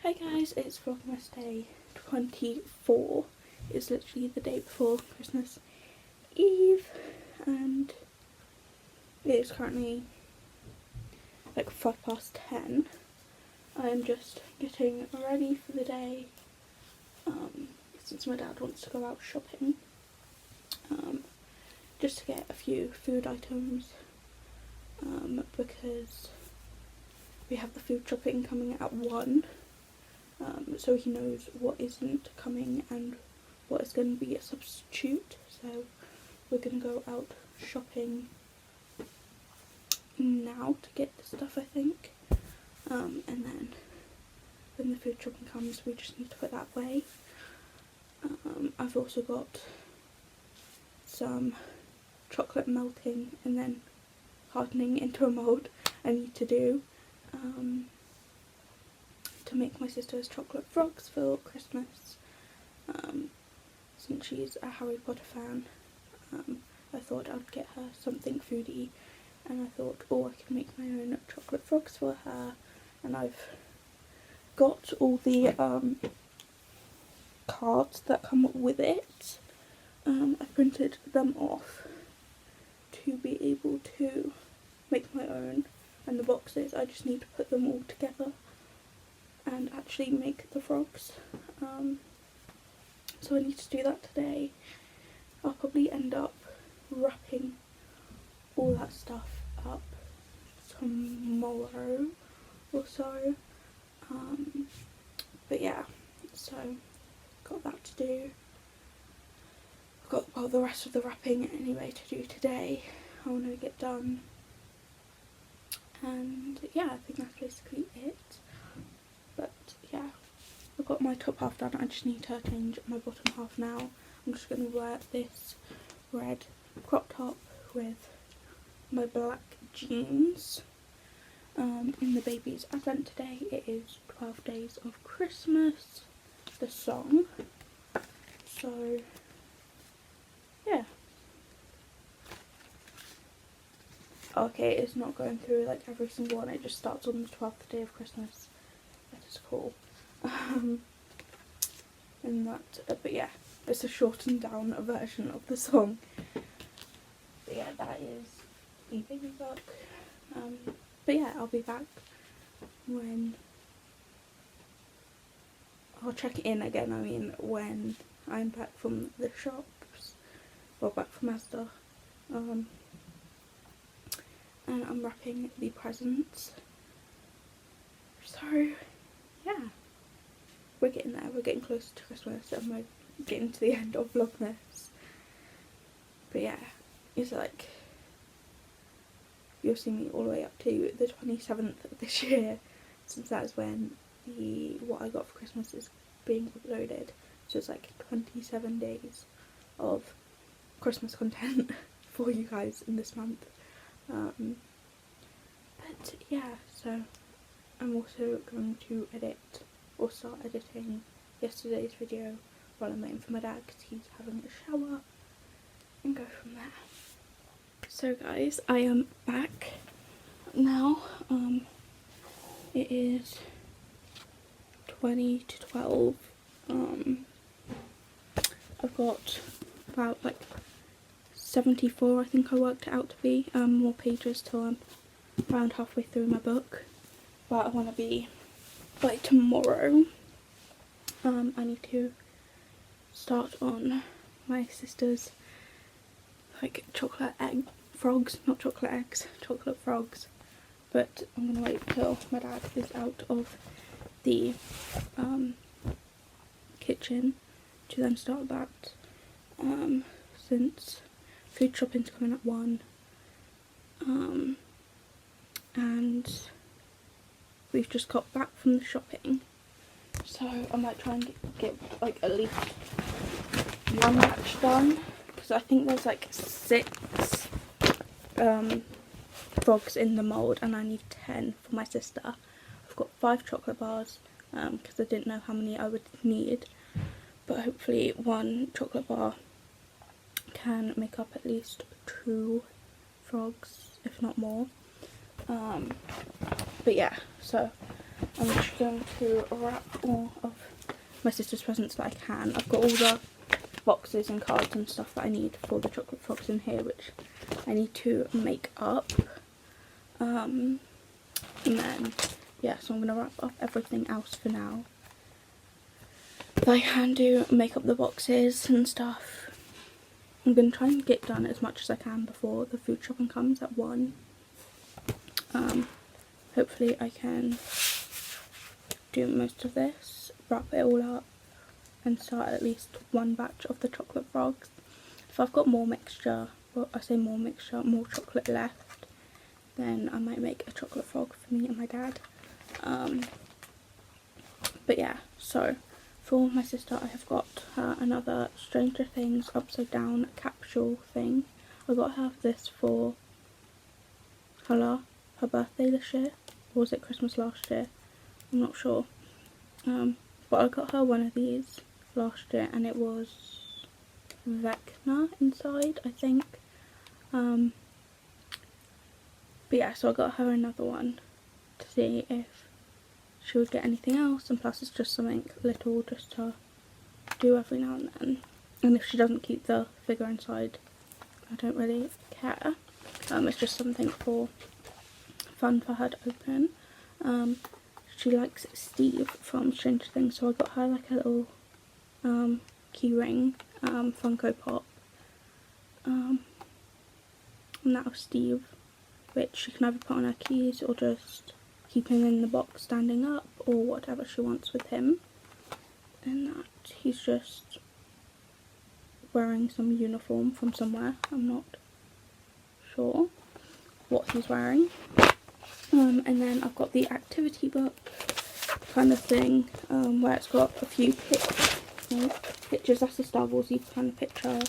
Hi guys, it's Vlogmas day 24. It's literally the day before Christmas Eve and it is currently like 10:05. I'm just getting ready for the day since my dad wants to go out shopping just to get a few food items because we have the food shopping coming at 1. So he knows what isn't coming and what is going to be a substitute. So we're going to go out shopping now to get the stuff, I think. And then when the food shopping comes, we just need to put that away. I've also got some chocolate melting and then hardening into a mould I need to do. To make my sister's chocolate frogs for Christmas. Since she's a Harry Potter fan, I thought I'd get her something foodie, and I thought, oh, I can make my own chocolate frogs for her. And I've got all the cards that come with it. I printed them off to be able to make my own, and the boxes I just need to put them all together and actually make the frogs. So I need to do that today. I'll probably end up wrapping all that stuff up tomorrow or so. But yeah, so got that to do. I've got the rest of the wrapping anyway to do today. I want to get done. And yeah, I think that's basically it. But yeah, I've got my top half done. I just need to change my bottom half now. I'm just going to wear this red crop top with my black jeans. In the baby's advent today, it is 12 Days of Christmas, the song. So yeah. Okay, it's not going through like every single one, it just starts on the 12th day of Christmas. That is cool. And that, but yeah, it's a shortened down version of the song. But yeah, that is the baby book. But yeah, I'll be back when I'll check it in again. I mean, when I'm back from the shops, or back from Asda. And I'm wrapping the presents. So yeah, we're getting there, we're getting closer to Christmas and we're getting to the end of Vlogmas. But yeah, it's like, you'll see me all the way up to the 27th of this year, since that's when the what I got for Christmas is being uploaded. So it's like 27 days of Christmas content for you guys in this month. But yeah, so I'm also going to edit or start editing yesterday's video while I'm waiting for my dad because he's having a shower, and go from there. So guys, I am back now. It is 20 to 12. I've got about like 74, I think I worked it out to be, more pages till I'm around halfway through my book. But I want to be, like tomorrow, I need to start on my sister's like chocolate egg frogs, not chocolate eggs, chocolate frogs. But I'm going to wait till my dad is out of the kitchen to then start that, since food shopping's coming at 1, and we've just got back from the shopping, so I might try and get like at least one batch done, because I think there's like 6 frogs in the mould and I need 10 for my sister. I've got 5 chocolate bars because I didn't know how many I would need, but hopefully 1 chocolate bar can make up at least 2 frogs, if not more. But yeah, so I'm just going to wrap all of my sister's presents that I can. I've got all the boxes and cards and stuff that I need for the chocolate frogs in here, which I need to make up. And then, yeah, so I'm going to wrap up everything else for now that I can do, make up the boxes and stuff. I'm going to try and get done as much as I can before the food shopping comes at 1. Hopefully I can do most of this, wrap it all up, and start at least one batch of the chocolate frogs. If I've got more mixture, well, I say more mixture, more chocolate left, then I might make a chocolate frog for me and my dad. But yeah, so for my sister I have got her another Stranger Things upside down capsule thing. I got her this for her birthday this year, or was it Christmas last year? I'm not sure. But I got her one of these last year and it was Vecna inside, I think. But yeah, so I got her another one to see if she would get anything else, and plus it's just something little just to do every now and then. And if she doesn't keep the figure inside, I don't really care. It's just something for fun for her to open. She likes Steve from Stranger Things, so I got her like a little key ring, Funko Pop, and that was Steve, which she can either put on her keys or just keep him in the box standing up, or whatever she wants with him. And that he's just wearing some uniform from somewhere, I'm not sure what he's wearing. And then I've got the activity book kind of thing, where it's got a few pictures. That's the Star Warsy kind of picture,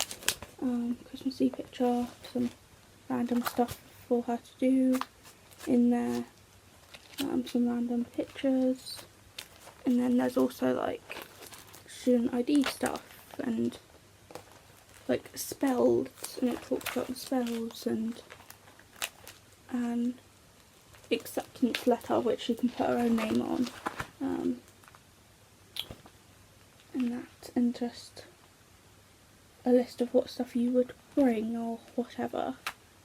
Christmassy picture, some random stuff for her to do in there, some random pictures, and then there's also like student ID stuff and like spells, and it talks about the spells and acceptance letter which she can put her own name on, and that, and just a list of what stuff you would bring or whatever,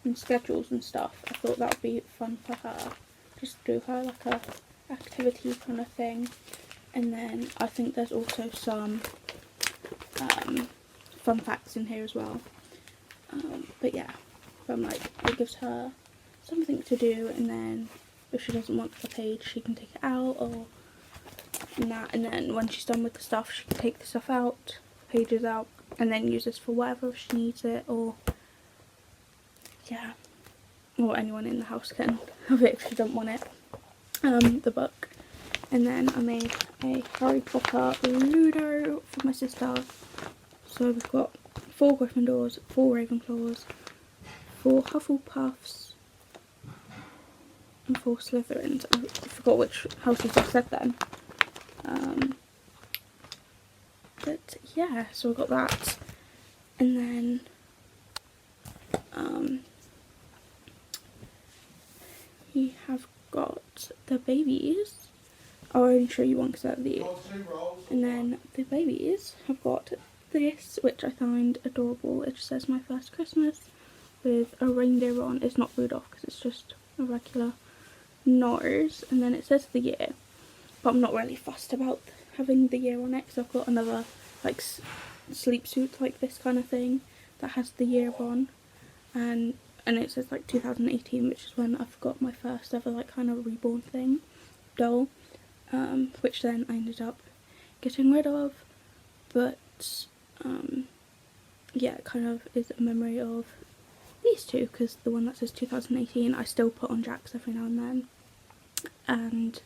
and schedules and stuff. I thought that would be fun for her, just do her like a activity kind of thing. And then I think there's also some fun facts in here as well. But yeah, from like, it gives her something to do, and then if she doesn't want the page she can take it out, or that, and then when she's done with the stuff she can take the stuff out, pages out, and then use this for whatever if she needs it, or yeah, or anyone in the house can have it if she doesn't want it. The book. And then I made a Harry Potter Ludo for my sister. So we've got 4 Gryffindors, 4 Ravenclaws, 4 Hufflepuffs, and 4 Slytherins. I forgot which houses I said then. But yeah, so I got that. And then we have got the babies. I'll only show you one because they're these. And then the babies have got this, which I find adorable. It just says "My First Christmas" with a reindeer on. It's not Rudolph because it's just a regular nose. And then it says the year, but I'm not really fussed about having the year on it because I've got another like sleep suit like this kind of thing that has the year on, and it says like 2018, which is when I've got my first ever like kind of reborn thing doll, which then I ended up getting rid of. But yeah, it kind of is a memory of these two, because the one that says 2018 I still put on Jax every now and then, and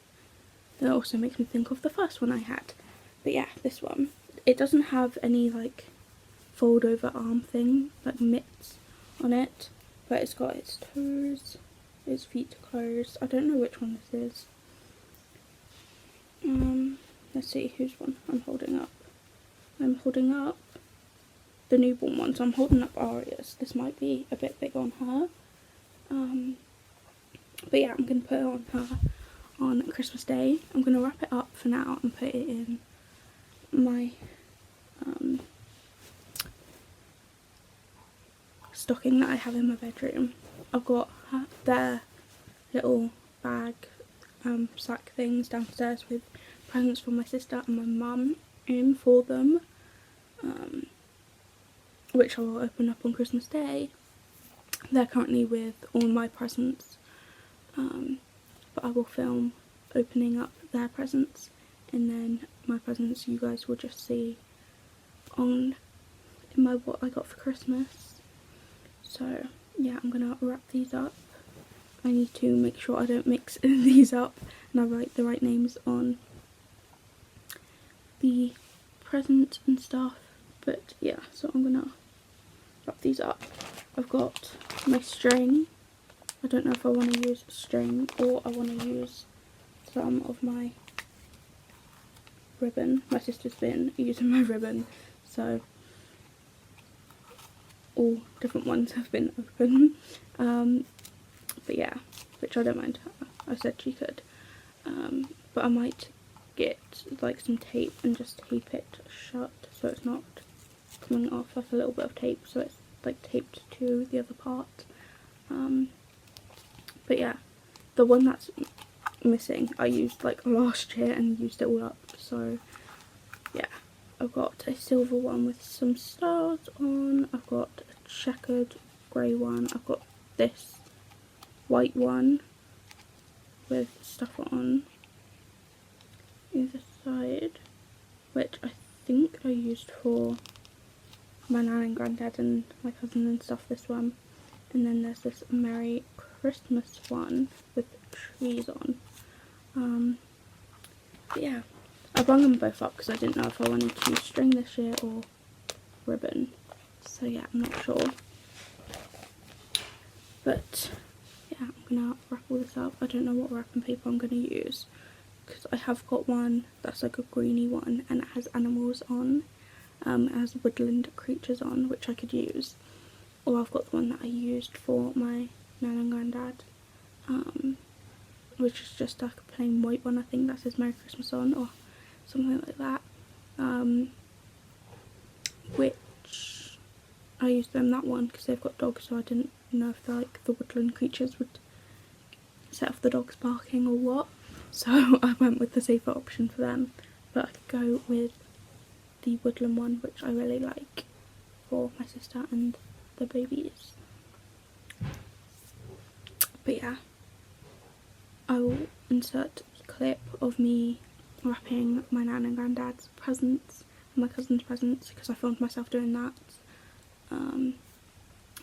it also makes me think of the first one I had. But yeah, this one, it doesn't have any like fold over arm thing, like mitts on it, but it's got its toes, its feet closed. I don't know which one this is. Let's see whose one I'm holding up. I'm holding up the newborn one, so I'm holding up Aria's. This might be a bit big on her. But yeah, I'm going to put it on her on Christmas Day. I'm going to wrap it up for now and put it in my stocking that I have in my bedroom. I've got their little bag sack things downstairs with presents from my sister and my mum in for them, which I will open up on Christmas Day. They're currently with all my presents, but I will film opening up their presents, and then my presents you guys will just see on in my what I got for Christmas. So yeah, I'm gonna wrap these up. I need to make sure I don't mix these up and I write the right names on the present and stuff. But yeah, so I'm gonna wrap these up. I've got my string. I don't know if I want to use string or I want to use some of my ribbon. My sister's been using my ribbon, so all different ones have been open. But yeah, which I don't mind. I said she could. But I might get like some tape and just tape it shut so it's not coming off, like a little bit of tape so it's like taped to the other part. But yeah, the one that's missing I used like last year and used it all up, so yeah. I've got a silver one with some stars on, I've got a checkered grey one, I've got this white one with stuff on either side, which I think I used for my nan and granddad and my cousin and stuff, this one. And then there's this Merry Christmas one with trees on. But yeah, I brung them both up because I didn't know if I wanted to use string this year or ribbon. So yeah, I'm not sure. But yeah, I'm gonna wrap all this up. I don't know what wrapping paper I'm gonna use because I have got one that's like a greeny one and it has animals on. It has woodland creatures on, which I could use. Or I've got the one that I used for my nan and granddad, which is just like a plain white one. I think that says Merry Christmas on or something like that. Which I used them that one because they've got dogs, so I didn't know if like the woodland creatures would set off the dogs barking or what. So I went with the safer option for them, but I could go with the woodland one, which I really like for my sister and the babies. But yeah, I will insert a clip of me wrapping my nan and granddad's presents and my cousin's presents because I filmed myself doing that.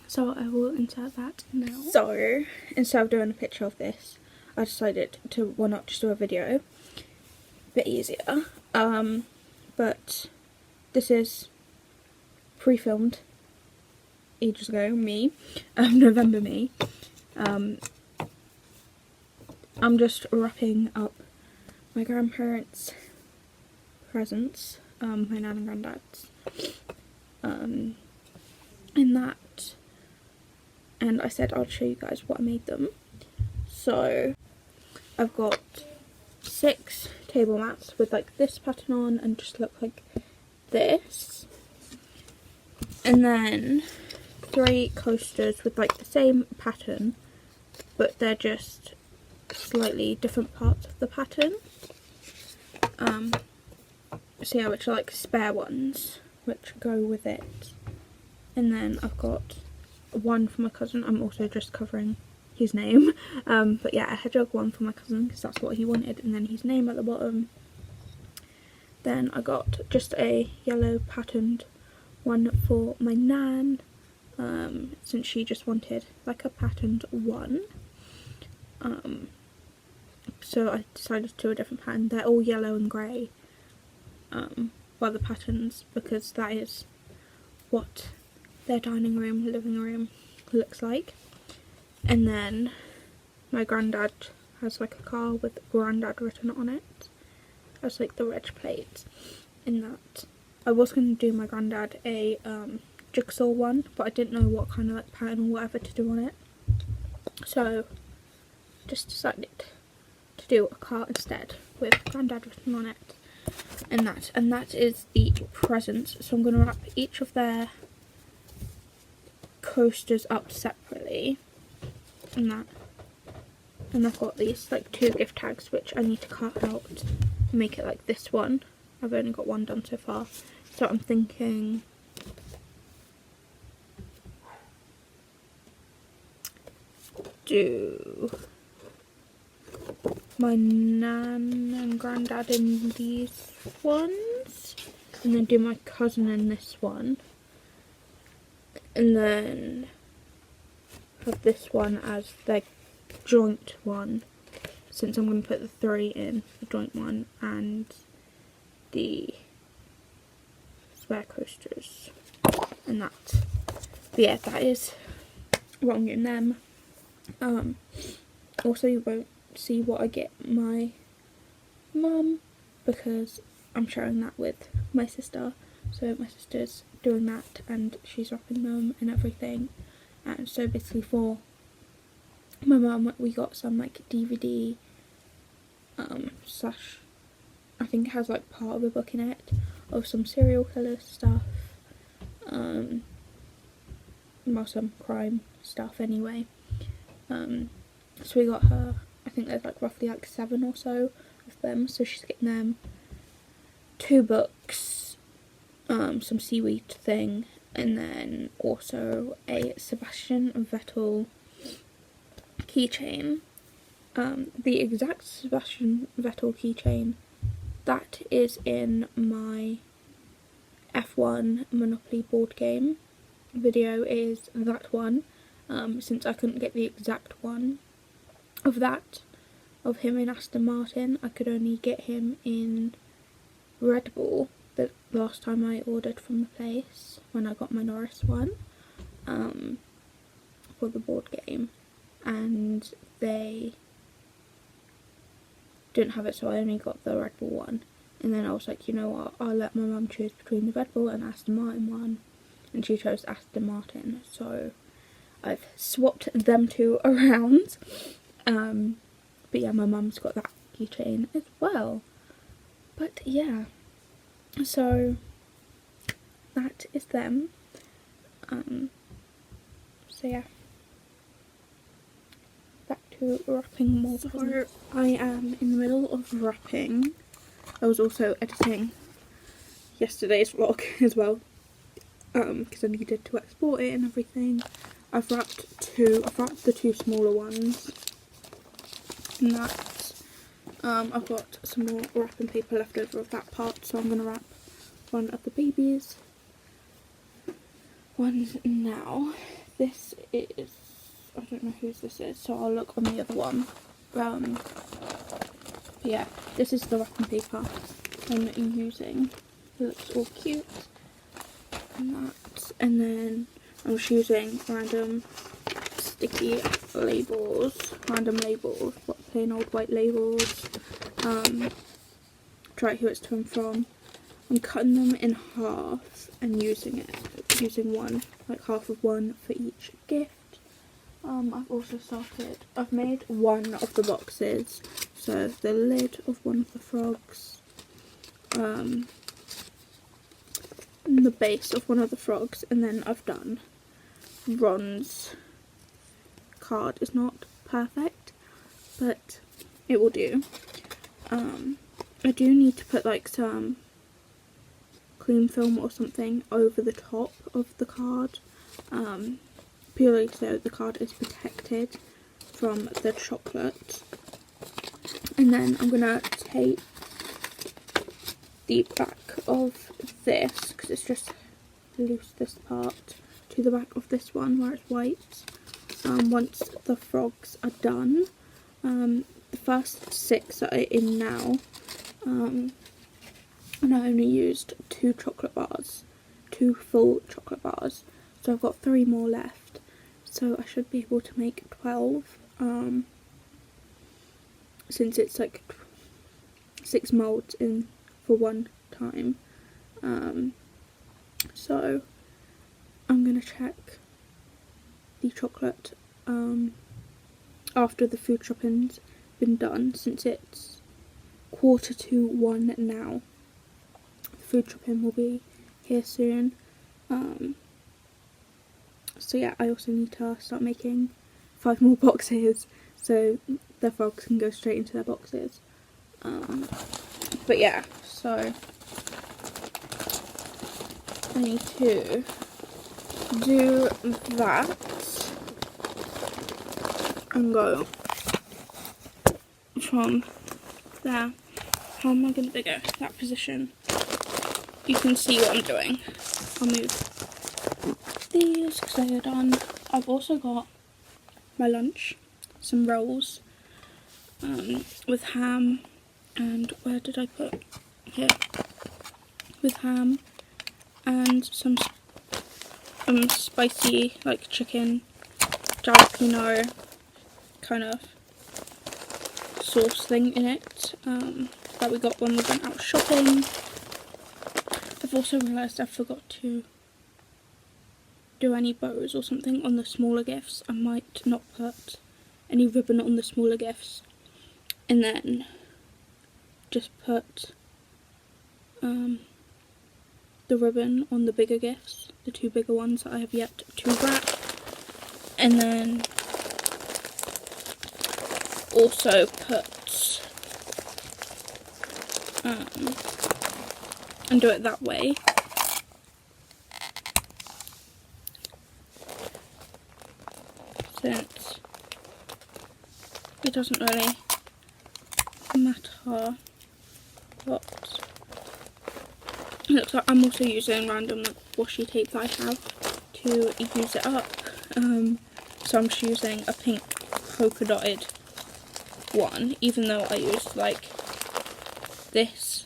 So I will insert that now. So instead of doing a picture of this, I decided to, well, not just do a video, a bit easier. But this is pre-filmed ages ago, me, November me. I'm just wrapping up my grandparents' presents, my nan and granddad's, in that, and I said I'd show you guys what I made them. So I've got 6 table mats with like this pattern on and just look like this, and then 3 coasters with like the same pattern but they're just slightly different parts of the pattern. So yeah, which are like spare ones which go with it. And then I've got one for my cousin. I'm also just covering his name, but yeah, a hedgehog one for my cousin because that's what he wanted, and then his name at the bottom. Then I got just a yellow patterned one for my nan, since she just wanted like a patterned one. So I decided to do a different pattern. They're all yellow and grey, the patterns, because that is what their dining room, living room looks like. And then my granddad has like a car with granddad written on it. That's like the reg plate in that. I was going to do my granddad a jigsaw one, but I didn't know what kind of like pattern or whatever to do on it. So just decided to do a card instead with Grandad written on it, and that is the presents. So I'm going to wrap each of their coasters up separately, and I've got these like 2 gift tags which I need to cut out and make it like this one. I've only got one done so far, so I'm thinking do my nan and granddad in these ones, and then do my cousin in this one, and then have this one as the joint one, since I'm going to put the 3 in the joint one, and the spare coasters and that. But yeah, that is what I'm getting them. Also, you won't see what I get my mum because I'm sharing that with my sister, so my sister's doing that and she's wrapping them and everything. And so basically for my mum we got some like DVD slash, I think it has like part of a book in it of some serial killer stuff, well, some crime stuff anyway. So we got her, I think there's like roughly like 7 or so of them, so she's getting them 2 books, some seaweed thing, and then also a Sebastian Vettel keychain. The exact Sebastian Vettel keychain that is in my F1 Monopoly board game video is that one, since I couldn't get the exact one of that, of him in Aston Martin. I could only get him in Red Bull the last time I ordered from the place when I got my Norris one, for the board game, and they didn't have it, so I only got the Red Bull one. And then I was like, you know what, I'll let my mum choose between the Red Bull and Aston Martin one, and she chose Aston Martin, so I've swapped them 2 around. But yeah, my mum's got that keychain as well. But yeah, so that is them. So yeah, back to wrapping more. So I am in the middle of wrapping. I was also editing yesterday's vlog as well, because I needed to export it and everything. I've wrapped the 2 smaller ones, and that, I've got some more wrapping paper left over of that part, so I'm going to wrap one of the babies ones now. This is, I don't know whose this is, so I'll look on the other one. But yeah, this is the wrapping paper I'm using. It looks all cute, and that, and then I'm just using random sticky labels, plain old white labels, to write who it's come from. I'm cutting them in half and using one, like half of one for each gift. I've made one of the boxes, so the lid of one of the frogs, and the base of one of the frogs, and then I've done Ron's card. It's not perfect, but it will do. I do need to put like some cling film or something over the top of the card, purely so the card is protected from the chocolate. And then I'm gonna tape the back of this, because it's just loose, this part, to the back of this one where it's white, once the frogs are done. The first 6 that are in now, and I only used 2 chocolate bars, 2 full chocolate bars, so I've got 3 more left, so I should be able to make 12, since it's like 6 moulds in for one time. So I'm gonna check the chocolate after the food shoppings been done since it's 1:45 now. The food shopping will be here soon. So yeah, I also need to start making 5 more boxes so the frogs can go straight into their boxes. But yeah, so I need to do that and go from there. How am I going to go? That position. You can see what I'm doing. I'll move these because they are done. I've also got my lunch, some rolls with ham, and where did I put? Here. With ham and some spicy, like chicken, jalapeno kind of sauce thing in it that we got when we went out shopping. I've also realised I forgot to do any bows or something on the smaller gifts. I might not put any ribbon on the smaller gifts and then just put the ribbon on the bigger gifts, the 2 bigger ones that I have yet to wrap, and then also put and do it that way. Since it doesn't really matter what. It looks like I'm also using random like washi tape that I have to use it up. So I'm just using a pink polka dotted one, even though I used like this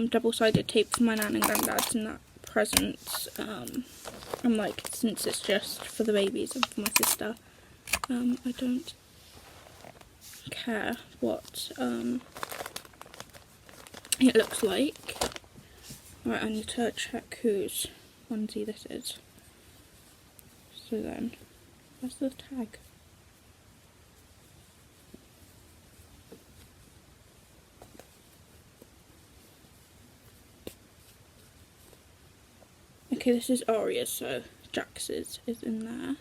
double-sided tape for my nan and granddad's and that presents. I'm like, since it's just for the babies and for my sister, I don't care what it looks like. Right, I need to check whose onesie this is. So then, where's the tag? Okay, this is Aria's, so Jax's is in there.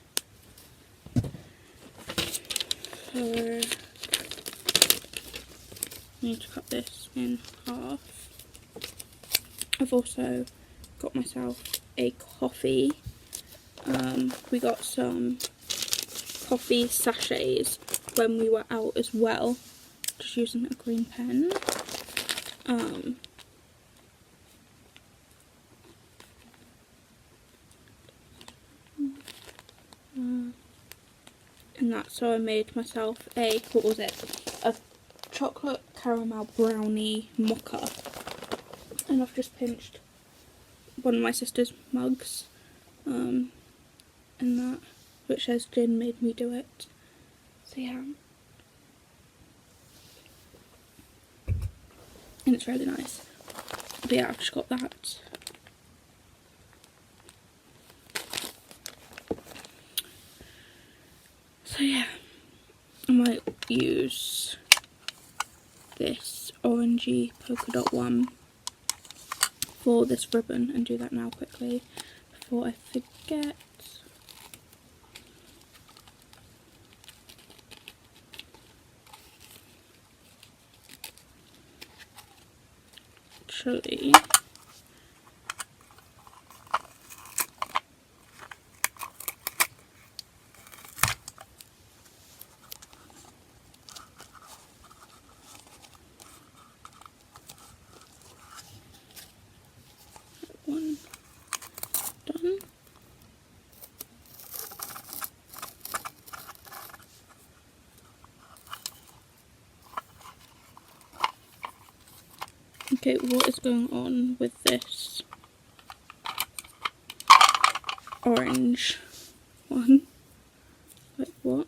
So, I need to cut this in half. I've also got myself a coffee. We got some coffee sachets when we were out as well, just using a green pen. And that's so I made myself a, what was it, a chocolate caramel brownie mocha, and I've just pinched one of my sister's mugs, and that, which says Jin made me do it, so yeah, and it's really nice. But yeah, I've just got that. So yeah, I might use this orangey polka dot one for this ribbon and do that now quickly before I forget. Actually, one done. Okay, what is going on with this orange one? Like what?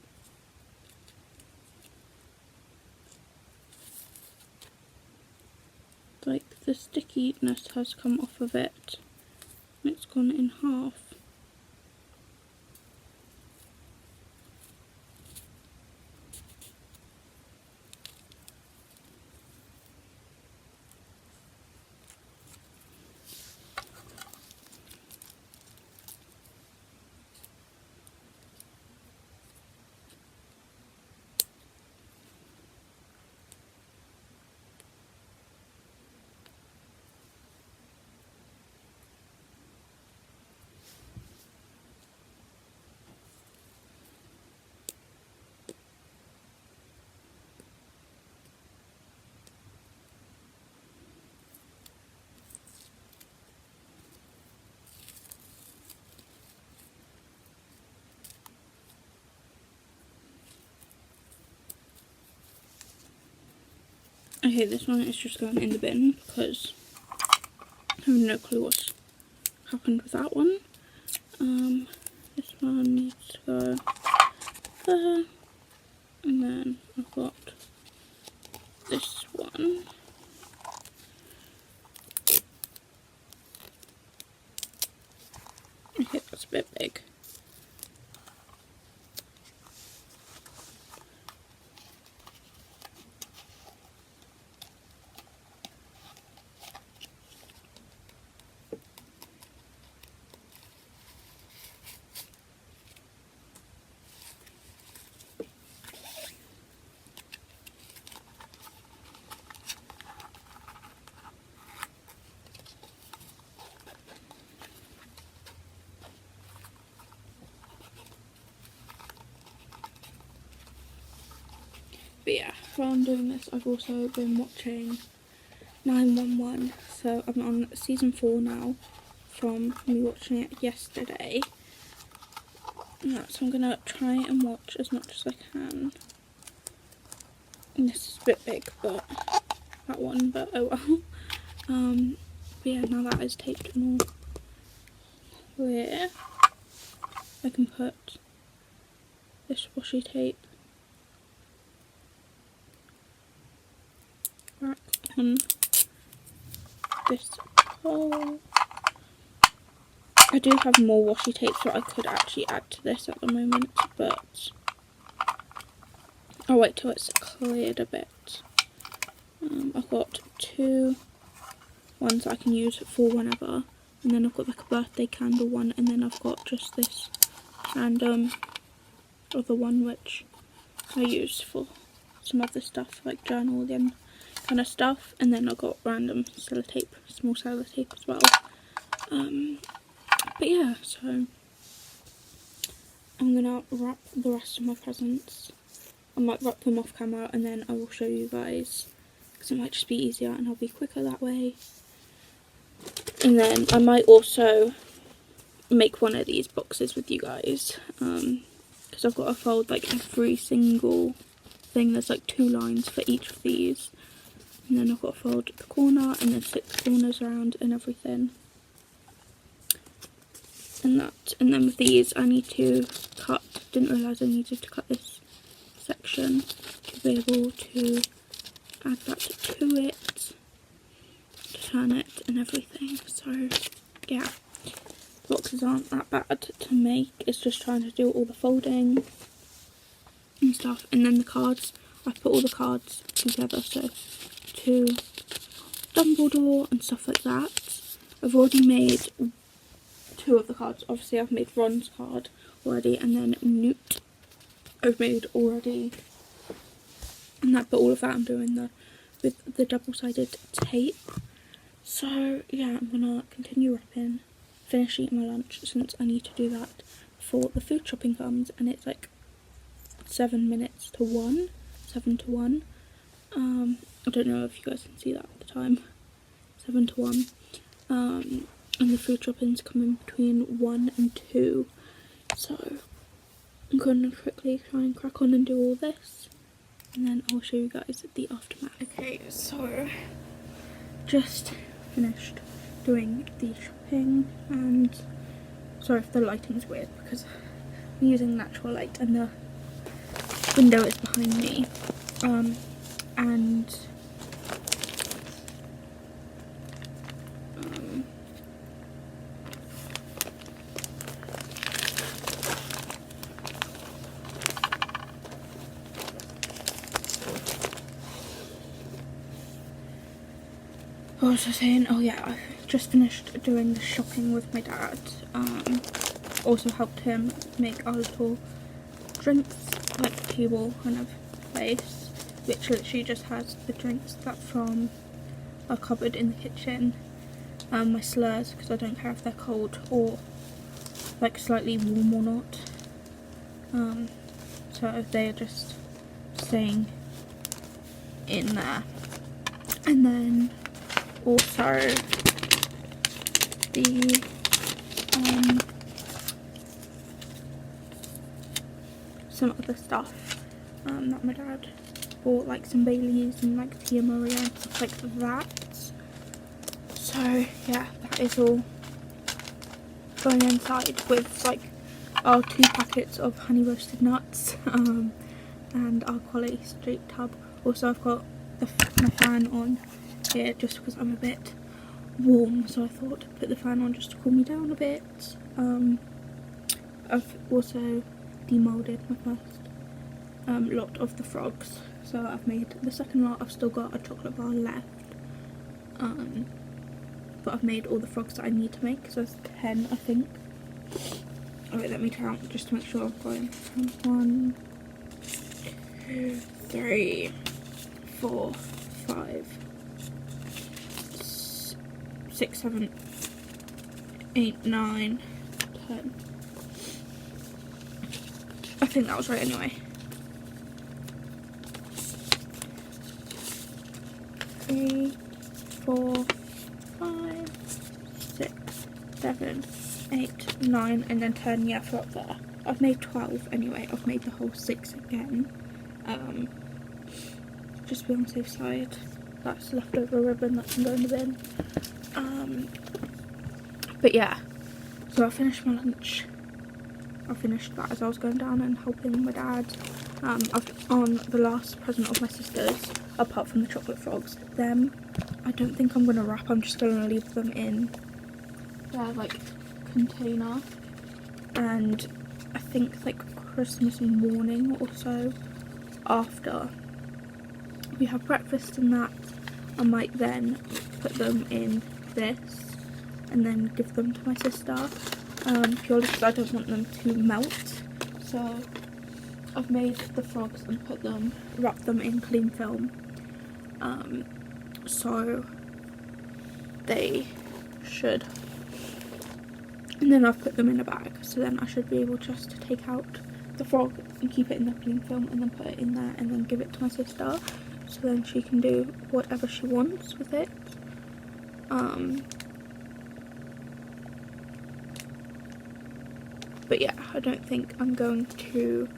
Like the stickiness has come off of it and it's gone in half. Okay, this one is just going in the bin because I have no clue what's happened with that one. This one needs to go there, and then I've got this one. Okay, that's a bit big. But yeah, while I'm doing this, I've also been watching 911. So I'm on season 4 now, from me watching it yesterday. Yeah, so I'm gonna try and watch as much as I can. And this is a bit big, but that one, but oh well. But yeah, now that is taped and all clear, I can put this washi tape back on this hole. I do have more washi tape, so I could actually add to this at the moment, but I'll wait till it's cleared a bit. I've got 2 ones I can use for whenever, and then I've got like a birthday candle one, and then I've got just this random other one which I use for some other stuff like journaling kind of stuff, and then I've got random sellotape, small sellotape as well. But yeah, so I'm gonna wrap the rest of my presents. I might wrap them off camera and then I will show you guys, because it might just be easier and I'll be quicker that way. And then I might also make one of these boxes with you guys, because I've got to fold like every single thing. There's like 2 lines for each of these, and then I've got to fold the corner and then 6 corners around and everything. And then with these I need to cut, didn't realise I needed to cut this section to be able to add that to it, to turn it and everything. So yeah, boxes aren't that bad to make, it's just trying to do all the folding and stuff. And then the cards, I've put all the cards together, so to Dumbledore and stuff like that. I've already made 2 of the cards. Obviously I've made Ron's card already, and then Newt I've made already, and that, but all of that I'm doing with the double-sided tape. So yeah, I'm gonna continue wrapping, finish eating my lunch since I need to do that before the food shopping comes, and it's like 7 minutes to 1, 7 to 1. I don't know if you guys can see that at the time, 7 to 1. And the food shopping's coming between 1 and 2, so I'm going to quickly try and crack on and do all this, and then I'll show you guys the aftermath. Okay, so just finished doing the shopping, and sorry if the lighting's weird because I'm using natural light and the window is behind me, and what was I saying? Oh yeah, I've just finished doing the shopping with my dad. Also helped him make our little drinks, like table kind of place, which literally just has the drinks that from our cupboard in the kitchen. My slurs, because I don't care if they're cold or like slightly warm or not. So they're just staying in there. And then also the some other stuff that my dad bought like some Baileys and like Tia Maria and stuff like that. So yeah, that is all going inside with like our 2 packets of honey roasted nuts and our quality street tub. Also I've got my fan on here just because I'm a bit warm, so I thought to put the fan on just to cool me down a bit. I've also demolded my first lot of the frogs, so I've made the second lot. I've still got a chocolate bar left, but I've made all the frogs that I need to make, so there's 10 I think. Alright, let me count just to make sure I'm going. 1, 2, 3, 4, 5, 6, 7, 8, 9, 10. I think that was right anyway. 3, 4, 5, 6, 7, 8, 9, and then 10, yeah, for up there. I've made 12 anyway. I've made the whole 6 again. Just to be on the safe side. That's leftover ribbon that can go in the bin. But yeah, so I finished my lunch. I finished that as I was going down and helping my dad. On the last present of my sister's, apart from the chocolate frogs, them I don't think I'm gonna wrap. I'm just gonna leave them in their like container, and I think like Christmas morning or so, after we have breakfast and that, I might then put them in this and then give them to my sister, purely because I don't want them to melt. So I've made the frogs and wrapped them in cling film, so they should, and then I've put them in a bag, so then I should be able just to take out the frog and keep it in the cling film and then put it in there and then give it to my sister, so then she can do whatever she wants with it. But yeah, I don't think I'm going to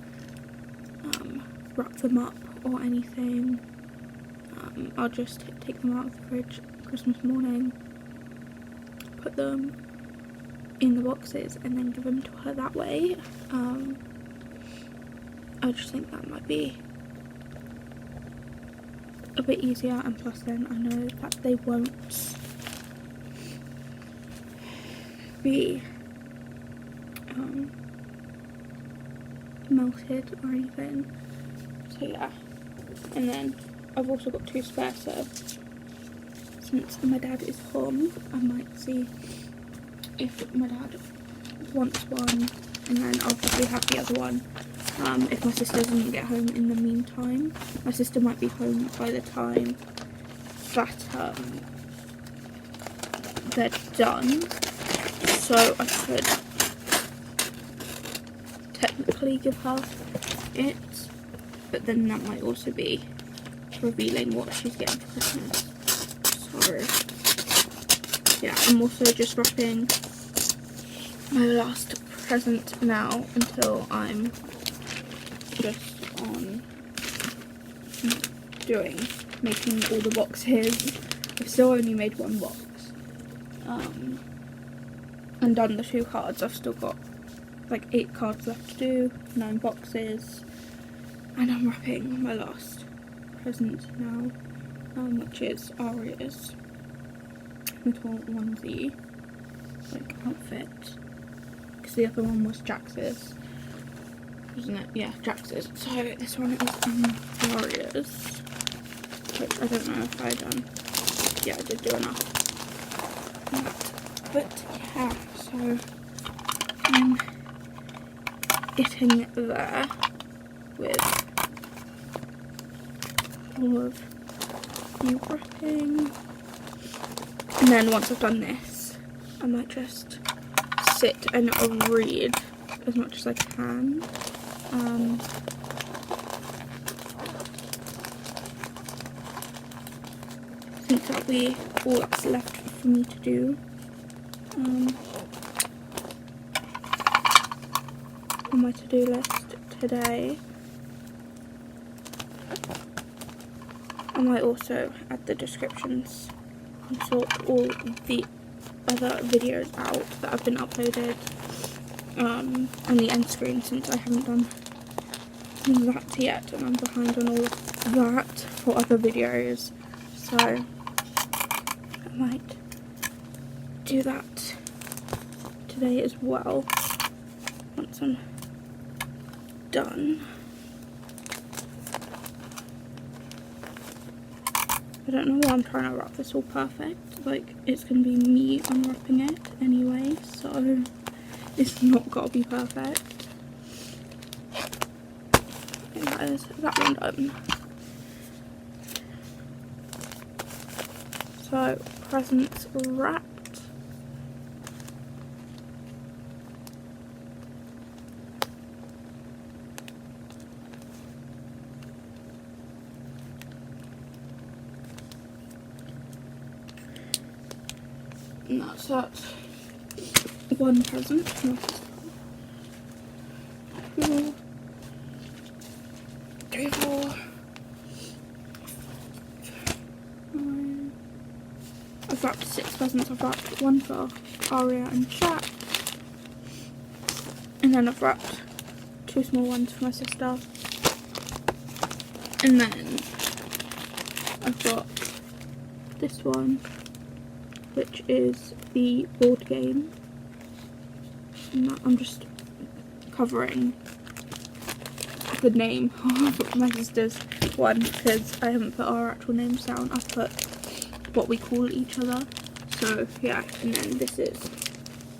wrap them up or anything. I'll just take them out of the fridge Christmas morning, put them in the boxes and then give them to her that way. I just think that might be a bit easier, and plus then I know that they won't be melted or anything. So yeah, and then I've also got 2 spare, so since my dad is home I might see if my dad wants one, and then I'll probably have the other one if my sister doesn't get home in the meantime. My sister might be home by the time that they're done, so I could technically give her it, but then that might also be revealing what she's getting for Christmas. So yeah, I'm also just wrapping my last present now until I'm just on making all the boxes. I've still only made 1 box and done the 2 cards. I've still got like 8 cards left to do, 9 boxes, and I'm wrapping my last present now, which is Aria's little onesie like outfit, because the other one was Jax's, wasn't it? Yeah, Jax's. So this one is Aria's, which I don't know if I done. Yeah, I did do enough. But yeah, so I'm getting there with all of the wrapping, and then once I've done this I might just sit and read as much as I can. I think that'll be all that's left for me to do on my to-do list today. I might also add the descriptions and sort all the other videos out that have been uploaded on the end screen, since I haven't done that yet and I'm behind on all of that for other videos, so I might do that today as well once I'm done. I don't know why I'm trying to wrap this all perfect. Like, it's going to be me unwrapping it anyway, so it's not got to be perfect. And that is that one done. So, presents wrapped. And that's that. One present. 2, 3, 4, 5. I've wrapped 6 presents. I've wrapped one for Aria and Jack, and then I've wrapped 2 small ones for my sister, and then I've got this one, which is the board game. And that I'm just covering the name of my sister's one because I haven't put our actual names down. I've put what we call each other. So yeah, and then this is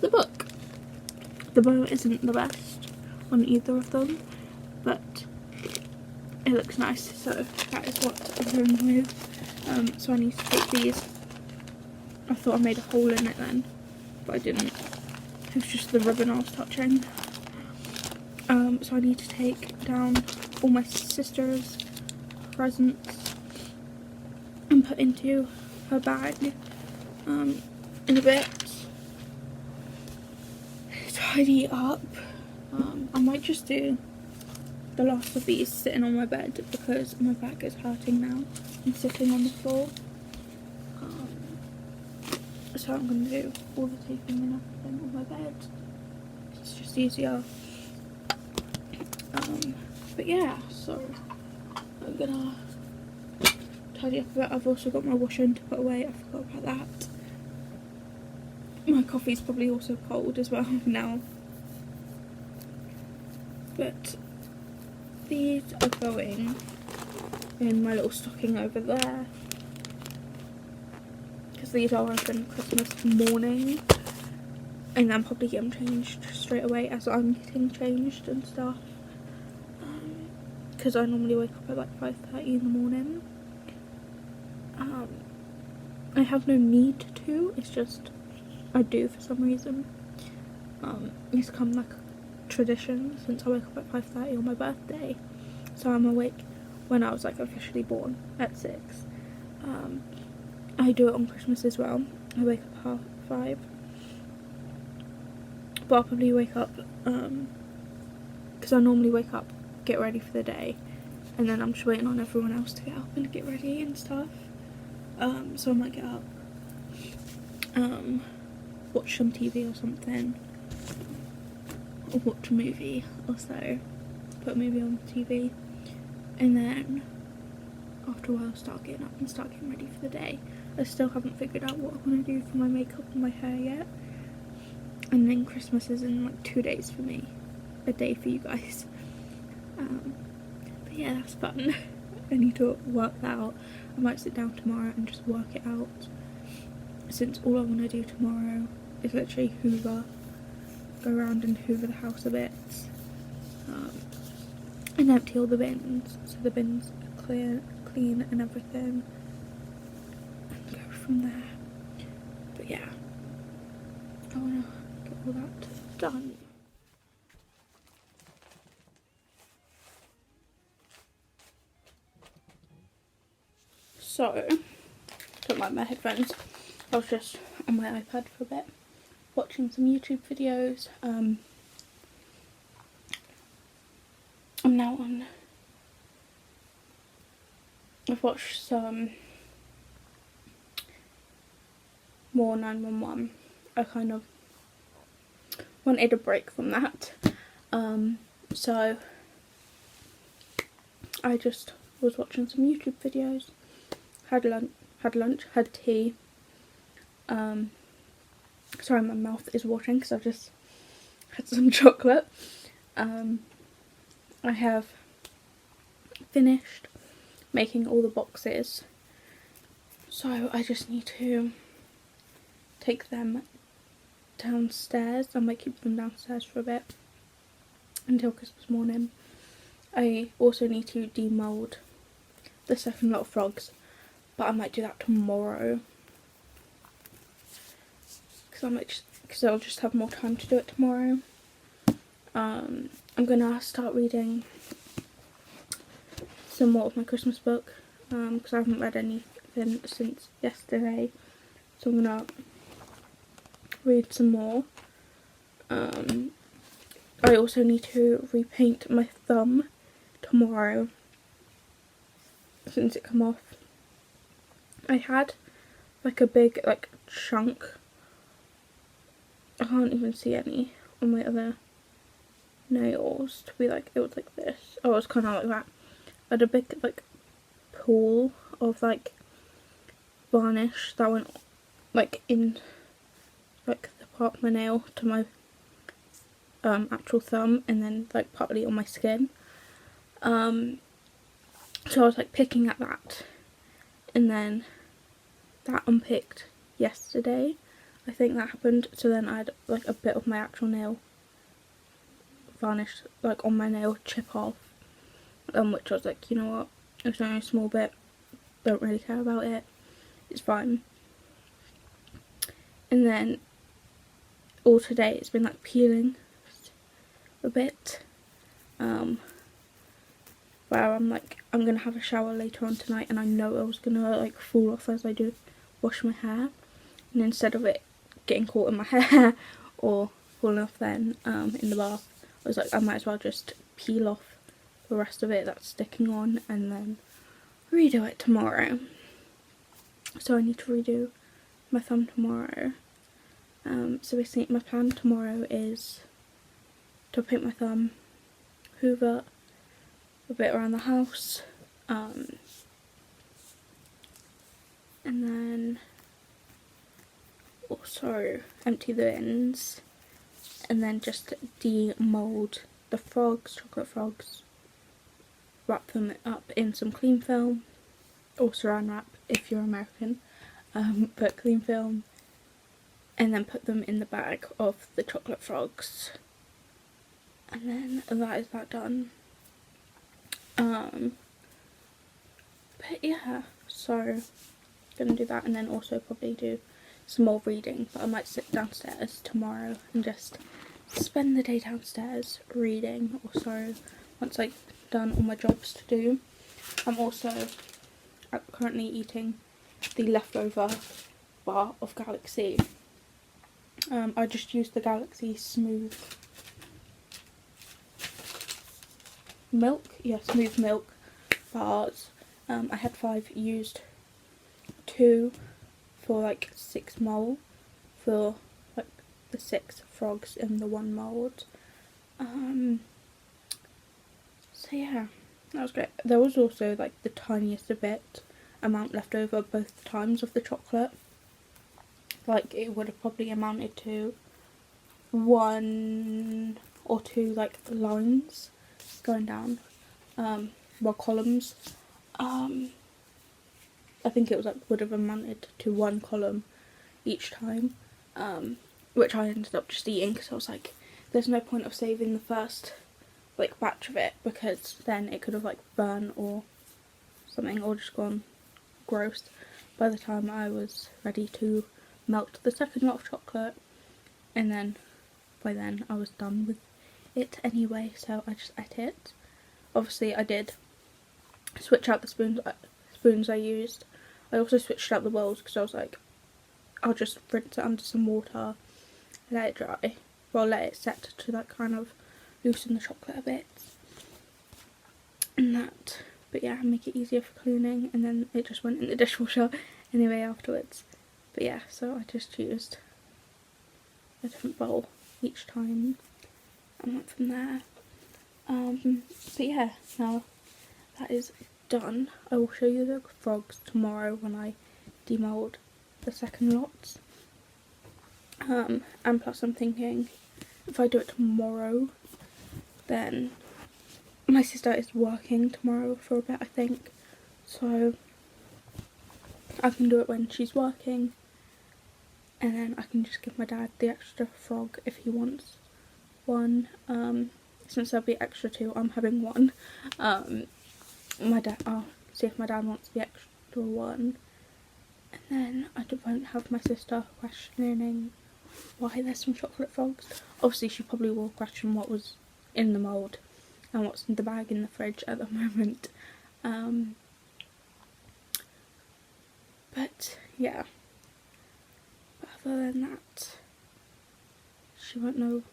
the book. The bow isn't the best on either of them, but it looks nice, so that is what I'm going with. So I need to take these. I thought I made a hole in it then, but I didn't. It was just the ribbon I was touching. So I need to take down all my sister's presents and put into her bag in a bit. Tidy up. I might just do the last of these sitting on my bed because my back is hurting now and sitting on the floor. So I'm going to do all the taping and everything on my bed. It's just easier. But yeah, so I'm gonna tidy up a bit. I've also got my washing to put away. I forgot about that. My coffee's probably also cold as well now. But these are going in my little stocking over there, because these are open Christmas morning, and then probably get them changed straight away as I'm getting changed and stuff, because I normally wake up at like 5:30 in the morning. I have no need to, it's just I do for some reason. It's become like a tradition since I wake up at 5:30 on my birthday, so I'm awake when I was like officially born at 6. I do it on Christmas as well. I wake up 5:30, but I'll probably wake up because I normally wake up, get ready for the day, and then I'm just waiting on everyone else to get up and get ready and stuff. So I might get up, watch some TV or something, or watch a movie or so, put a movie on TV, and then after a while start getting up and start getting ready for the day. I still haven't figured out what I want to do for my makeup and my hair yet, and then Christmas is in like 2 days for me, a day for you guys. But yeah, that's fun. I need to work that out. I might sit down tomorrow and just work it out, since all I want to do tomorrow is literally hoover, go around and hoover the house a bit, and empty all the bins, so the bins are clean and everything, and go from there. But yeah, I want to get all that done. So, don't mind my headphones, I was just on my iPad for a bit, watching some YouTube videos. I'm now on I've watched some more 911. I kind of wanted a break from that, so I just was watching some YouTube videos, had tea. Sorry, my mouth is watering because I've just had some chocolate. I have finished making all the boxes, so I just need to take them downstairs. I might keep them downstairs for a bit until Christmas morning. I also need to demould the second lot of frogs, but I might do that tomorrow because I'll just have more time to do it tomorrow. I'm gonna start reading some more of my Christmas book because I haven't read anything since yesterday, so I'm gonna read some more. I also need to repaint my thumb tomorrow since it come off. I had like a big chunk, I can't even see any on my other nails to be like, it was like this. Oh, it was kind of like that. I had a big pool of varnish that went in the part of my nail to my actual thumb, and then partly on my skin. So I was picking at that, and then that unpicked yesterday. I think that happened. So then I had a bit of my actual nail varnish on my nail chip off, which I was like, you know what, it's only a small bit, don't really care about it, it's fine. And then all today it's been peeling a bit, where I'm gonna have a shower later on tonight, and I know I was gonna fall off as I do wash my hair, and instead of it getting caught in my hair or falling off then in the bath, I was like, I might as well just peel off the rest of it that's sticking on and then redo it tomorrow. So I need to redo my thumb tomorrow. So basically my plan tomorrow is to paint my thumb, hoover a bit around the house, and then also empty the bins, and then just demould the frogs, chocolate frogs, wrap them up in some cling film, or saran wrap if you're American, but cling film, and then put them in the bag of the chocolate frogs, and then that is that done. But yeah, so gonna do that, and then also probably do some more reading, but I might sit downstairs tomorrow and just spend the day downstairs reading or so once I've done all my jobs to do. I'm also currently eating the leftover bar of Galaxy. I just used the Galaxy smooth milk, smooth milk bars. I had 5, used 2 for 6 mould for the 6 frogs in the 1 mould. So yeah, that was great. There was also the tiniest bit amount left over both times of the chocolate. It would have probably amounted to 1 or 2 lines going down, columns. I think it was would have amounted to 1 column each time, which I ended up just eating because I was like, there's no point of saving the first batch of it, because then it could have burnt or something, or just gone gross by the time I was ready to melt the second lot of chocolate, and then by then I was done with it anyway, so I just ate it. Obviously I did switch out the spoons I used. I also switched out the bowls because I was like, I'll just rinse it under some water, let it dry, well let it set to kind of loosen the chocolate a bit and that. but yeah, make it easier for cleaning, and then it just went in the dishwasher anyway afterwards. But yeah, so I just used a different bowl each time and went from there. But yeah, now that is done, I will show you the frogs tomorrow when I demould the second lots. And plus I'm thinking, if I do it tomorrow, then my sister is working tomorrow for a bit, I think, so I can do it when she's working, and then I can just give my dad the extra frog if he wants one. Since there'll be extra two, I'm having one. I'll see if my dad wants the extra one, and then I won't have my sister questioning why there's some chocolate frogs. Obviously she probably will question what was in the mould and what's in the bag in the fridge at the moment. But yeah, other than that, she won't know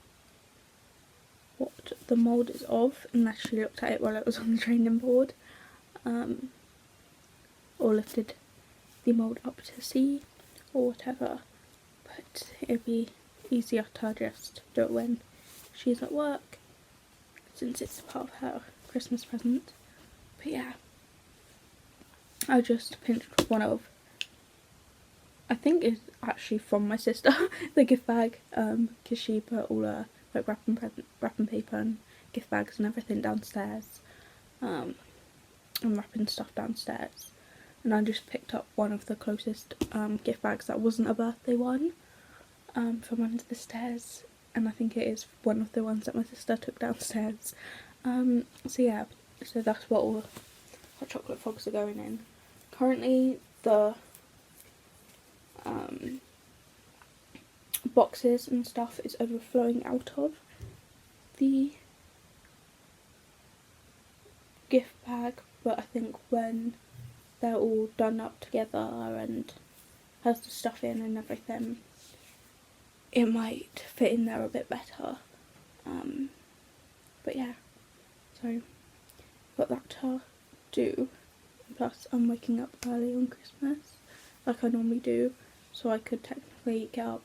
what the mould is of unless she looked at it while it was on the training board, or lifted the mould up to see or whatever. But it'd be easier to just do it when she's at work, since it's part of her Christmas present. But yeah, I just pinched one of, I think it's actually from my sister, the gift bag, because she put all her like wrapping paper and gift bags and everything downstairs, and wrapping stuff downstairs, and I just picked up one of the closest gift bags that wasn't a birthday one, from under the stairs, and I think it is one of the ones that my sister took downstairs. So yeah, so that's what all the hot chocolate frogs are going in. Currently the boxes and stuff is overflowing out of the gift bag, but I think when they're all done up together and has the stuff in and everything, it might fit in there a bit better. But yeah, so got that to do. Plus I'm waking up early on Christmas like I normally do, so I could technically get up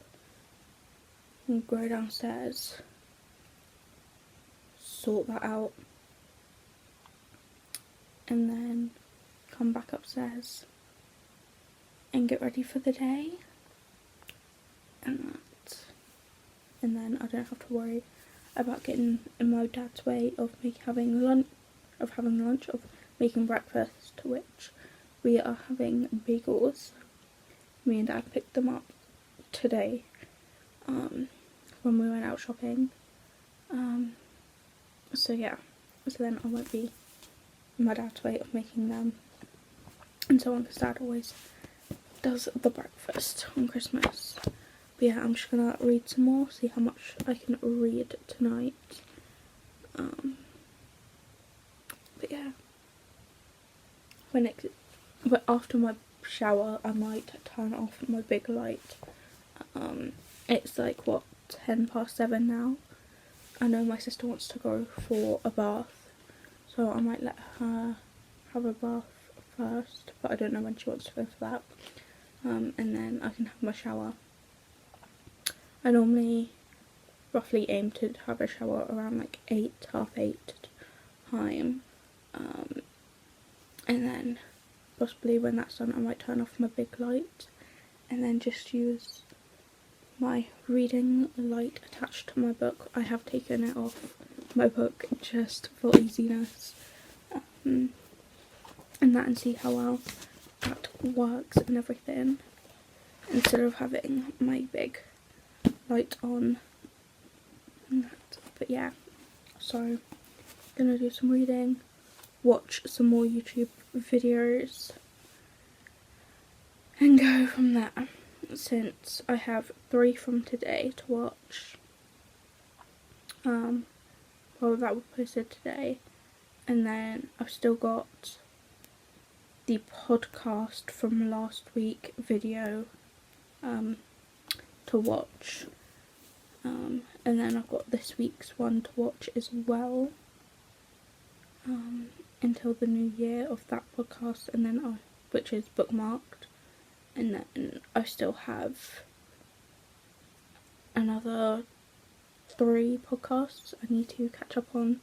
and go downstairs, sort that out, and then come back upstairs and get ready for the day, and then I don't have to worry about getting in my dad's way of having lunch, of making breakfast, which we are having bagels. Me and Dad picked them up today, when we went out shopping. So yeah, so then I won't be in my dad's way of making them, and so on, because Dad always does the breakfast on Christmas. But yeah, I'm just gonna read some more, see how much I can read tonight. But yeah, but after my shower I might turn off my big light. It's like, what, 7:10 now. I know my sister wants to go for a bath, so I might let her have a bath first, but I don't know when she wants to go for that. And then I can have my shower. I normally roughly aim to have a shower around like 8, half 8 time, and then possibly when that's done I might turn off my big light and then just use my reading light attached to my book. I have taken it off my book just for easiness, and see how well that works and everything, instead of having my big light on and that. But yeah, so gonna do some reading, watch some more YouTube videos, and go from there, since I have 3 from today to watch. Well, that was posted today, and then I've still got the podcast from last week video to watch, and then I've got this week's one to watch as well, until the new year of that podcast, and then which is bookmarked, and then I still have another 3 podcasts I need to catch up on.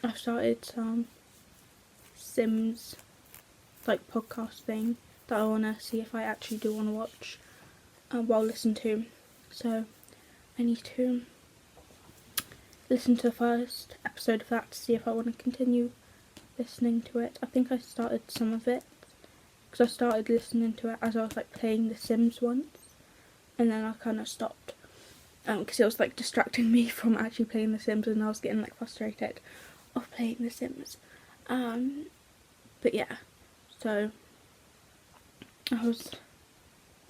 I've started some Sims podcast thing that I want to see if I actually do want to watch while listen to. So I need to listen to the first episode of that to see if I want to continue listening to it. I think I started some of it because I started listening to it as I was playing The Sims once, and then I kind of stopped because it was distracting me from actually playing The Sims, and I was getting frustrated of playing The Sims. But yeah, so I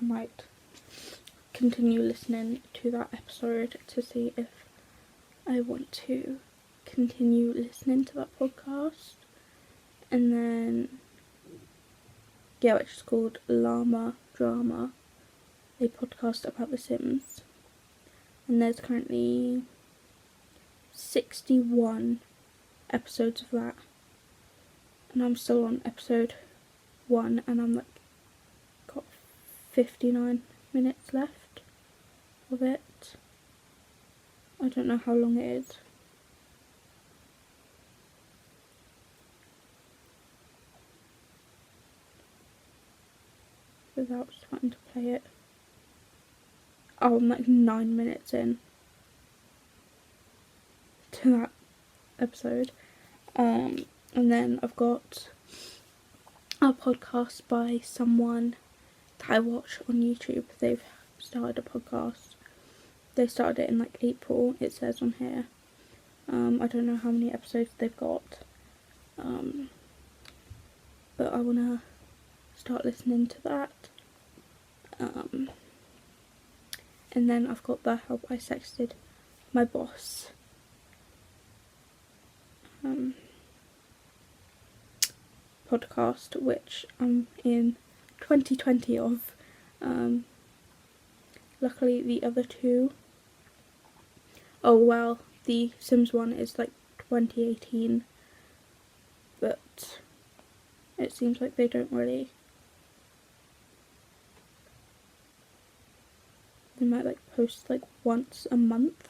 might continue listening to that episode to see if I want to continue listening to that podcast. And then, yeah, which is called Llama Drama, a podcast about The Sims. And there's currently 61 episodes of that. And I'm still on episode 1, and I'm got 59 minutes left of it. I don't know how long it is. Without starting to play it. Oh, I'm 9 minutes in to that episode. And then I've got a podcast by someone that I watch on YouTube. They've started a podcast. They started it in April, it says on here. I don't know how many episodes they've got. But I want to start listening to that. And then I've got the Help I Sexted My Boss podcast, which I'm in 2020 of. Luckily the other 2, oh well, the Sims one is 2018, but it seems like they don't really, they might post once a month,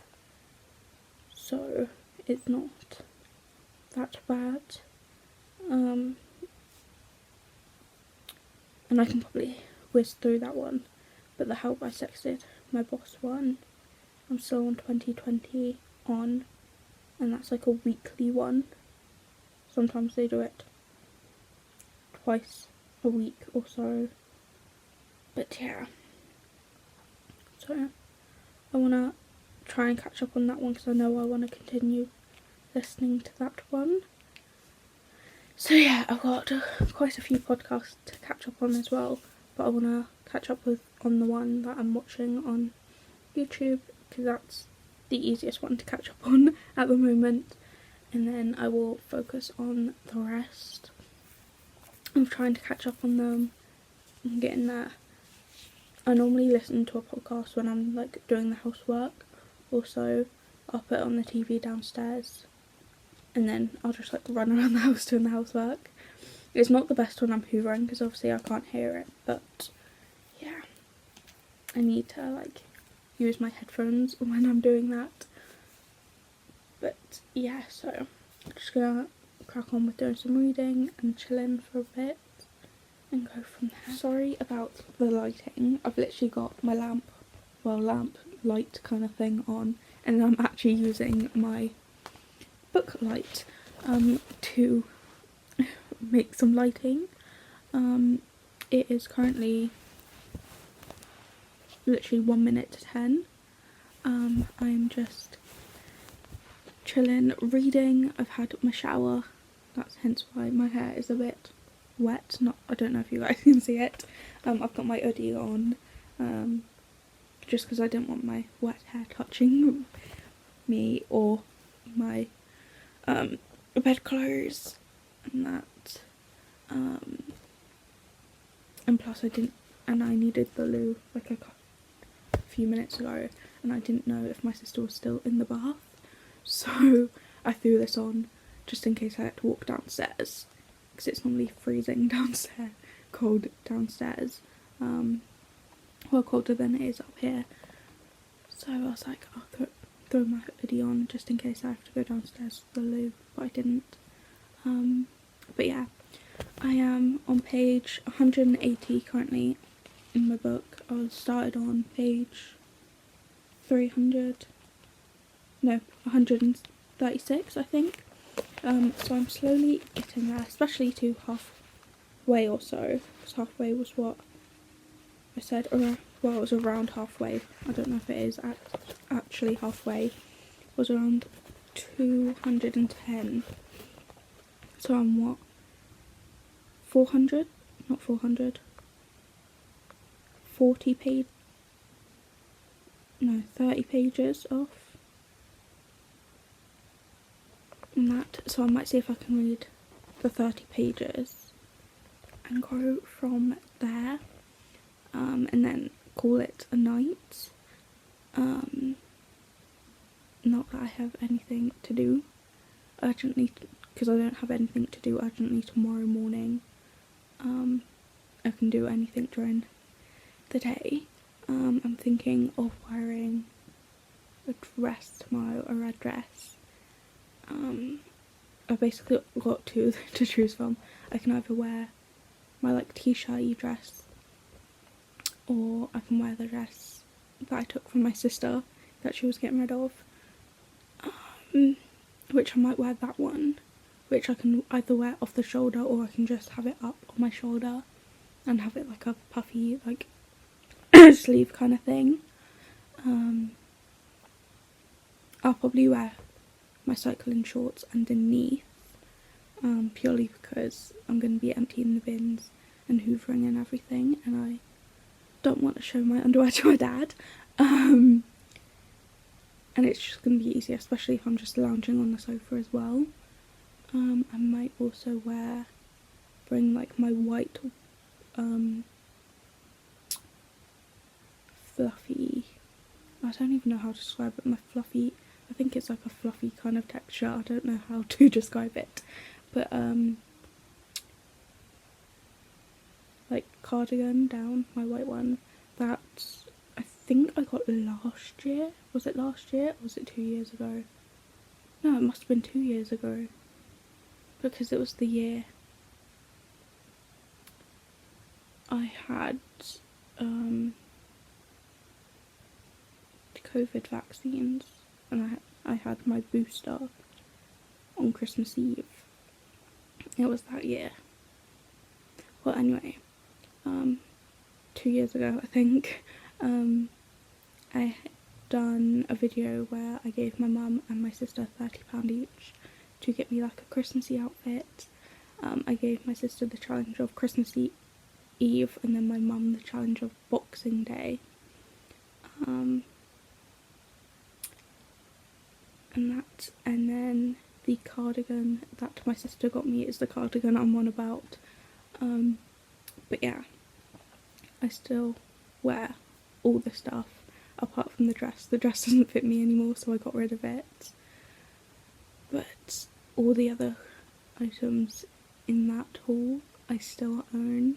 so it's not that bad. And I can probably whiz through that one. But the Help I Sexted My Boss one, I'm still on 2020 on, and that's a weekly one. Sometimes they do it twice a week or so. But yeah. So I want to try and catch up on that one because I know I want to continue listening to that one. So yeah, I've got quite a few podcasts to catch up on as well, but I want to catch up on the one that I'm watching on YouTube because that's the easiest one to catch up on at the moment, and then I will focus on the rest. I'm trying to catch up on them and getting there. I normally listen to a podcast when I'm doing the housework, also I'll put it on the TV downstairs and then I'll just run around the house doing the housework. It's not the best when I'm hoovering because obviously I can't hear it, but yeah, I need to use my headphones when I'm doing that. But yeah, so I'm just gonna crack on with doing some reading and chilling for a bit and go from there. Sorry about the lighting. I've literally got my lamp light kind of thing on, and I'm actually using my book light to make some lighting. It is currently literally 1 minute to 10. I'm just chilling, reading. I've had my shower, that's hence why my hair is a bit wet. I don't know if you guys can see it. I've got my hoodie on, just because I didn't want my wet hair touching me or my bedclothes and that. And plus I needed the loo a few minutes ago, and I didn't know if my sister was still in the bath, so I threw this on just in case I had to walk downstairs, because it's normally freezing downstairs, cold downstairs, well, colder than it is up here. So I was like, I'll throw my hoodie on just in case I have to go downstairs to the loo, but I didn't. But yeah, I am on page 180 currently in my book. I started on page 136, I think. So I'm slowly getting there, especially to halfway or so, because halfway was what I said, well, it was around halfway. I don't know if it is actually halfway. It was around 210. So I'm what? 400? Not 400. 30 pages off. And that, so I might see if I can read the 30 pages and go from there, and then call it a night. Not that I have anything to do urgently, because I don't have anything to do urgently tomorrow morning. I can do anything during the day. I'm thinking of wearing a dress tomorrow, a red dress. I've basically got two to choose from. I can either wear my like t-shirty dress, or I can wear the dress that I took from my sister that she was getting rid of, which I might wear that one, which I can either wear off the shoulder, or I can just have it up on my shoulder and have it like a puffy like sleeve kind of thing. I'll probably wear my cycling shorts underneath, purely because I'm going to be emptying the bins and hoovering and everything, and I don't want to show my underwear to my dad. And it's just going to be easier, especially if I'm just lounging on the sofa as well. I might also bring like my white fluffy, I don't even know how to describe it, my fluffy, I think it's like a fluffy kind of texture, I don't know how to describe it, but like cardigan down, my white one, that I think I got last year. Was it last year or was it 2 years ago? No, it must have been 2 years ago, because it was the year I had COVID vaccines, and I had my booster on Christmas Eve. It was that year. Well, anyway, 2 years ago I think, I done a video where I gave my mum and my sister £30 each to get me like a Christmassy outfit. I gave my sister the challenge of Christmas Eve, and then my mum the challenge of Boxing Day. And then the cardigan that my sister got me is the cardigan I'm on about. But yeah, I still wear all the stuff apart from the dress. The dress doesn't fit me anymore, so I got rid of it. But all the other items in that haul I still own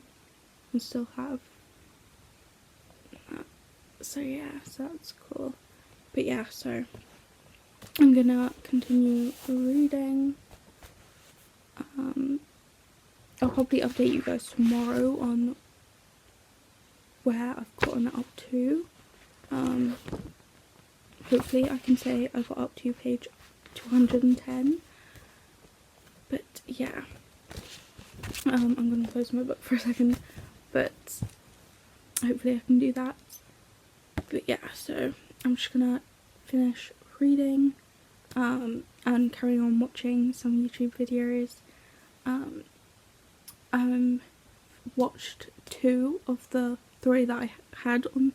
and still have. So yeah, so that's cool. But yeah, so I'm gonna continue reading. I'll probably update you guys tomorrow on where I've gotten up to. Hopefully I can say I got up to page 210. But yeah, I'm gonna close my book for a second, but hopefully I can do that. But yeah, so I'm just gonna finish reading and carry on watching some YouTube videos. I watched 2 of the 3 that I had on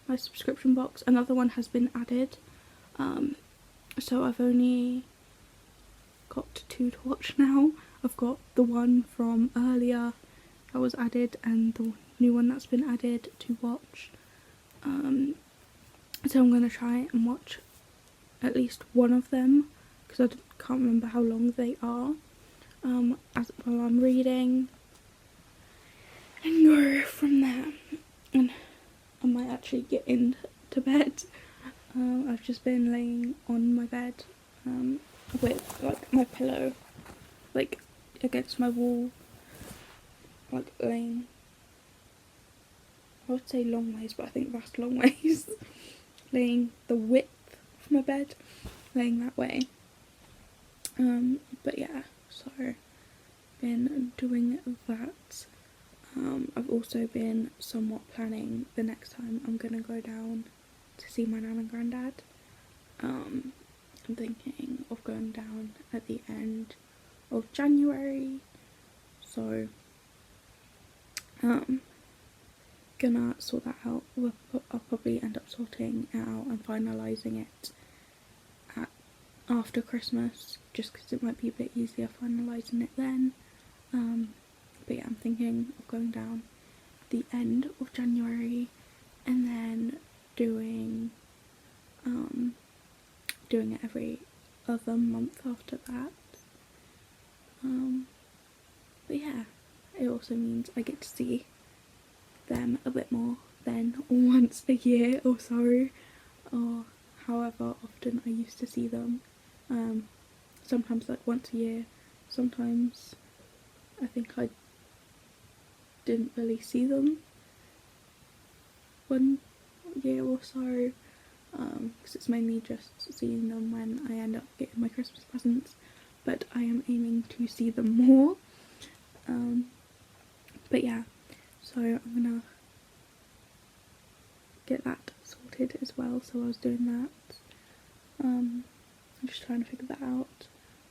my subscription box. Another one has been added, so I've only got 2 to watch now. I've got the one from earlier that was added and the new one that's been added to watch. So I'm going to try and watch at least one of them, because I can't remember how long they are, while I'm reading, and go from there. And I might actually get into bed. I've just been laying on my bed with like my pillow like against my wall, like laying, I would say long ways, but I think that's long ways. Laying the width of my bed, laying that way. But yeah, so been doing that. I've also been somewhat planning the next time I'm gonna go down to see my nan and granddad. I'm thinking of going down at the end of January, so gonna sort that out. I'll probably end up sorting it out and finalising it after Christmas, just because it might be a bit easier finalising it then. But yeah, I'm thinking of going down at the end of January and then doing it every other month after that. But yeah, it also means I get to see them a bit more than once a year or so, or however often I used to see them. Sometimes like once a year, sometimes I think I didn't really see them 1 year or so, because it's mainly just seeing them when I end up getting my Christmas presents, but I am aiming to see them more. But yeah, so I'm gonna get that sorted as well, so I was doing that. I'm just trying to figure that out.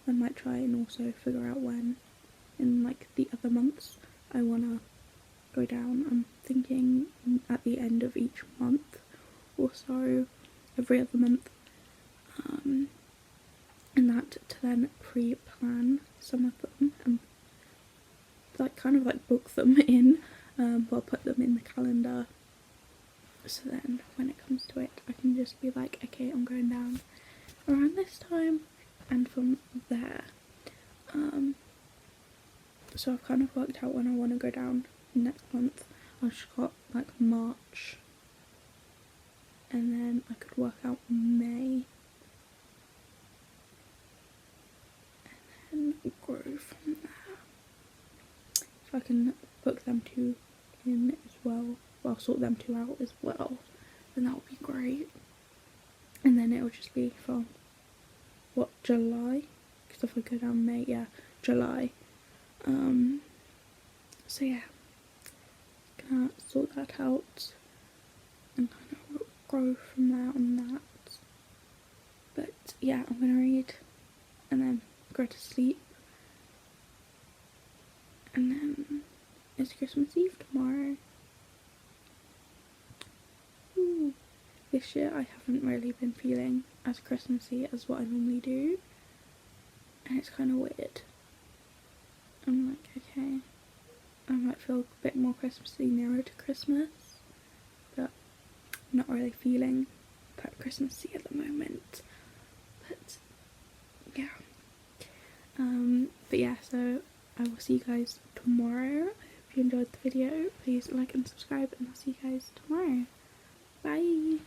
I might try and also figure out when in like the other months I wanna go down. I'm thinking at the end of each month or so, every other month, and that to then pre-plan some of them and like kind of like book them in, or put them in the calendar, so then when it comes to it I can just be like, okay, I'm going down around this time, and from there. So I've kind of worked out when I want to go down next month. I've just got like March, and then I could work out May, and then go from there. If I can book them two in as well, well, sort them two out as well, then that would be great. And then it will just be from what, July? Because if I go down May, yeah, July. So yeah, gonna sort that out and kind of grow from there on that. But yeah, I'm gonna read and then go to sleep, and then it's Christmas Eve tomorrow. Ooh. This year I haven't really been feeling as Christmassy as what I normally do, and it's kind of weird. I'm like, okay, I might feel a bit more Christmassy nearer to Christmas, but I'm not really feeling that Christmassy at the moment. But yeah, but yeah, so I will see you guys tomorrow. I hope you enjoyed the video. Please like and subscribe, and I'll see you guys tomorrow. Bye!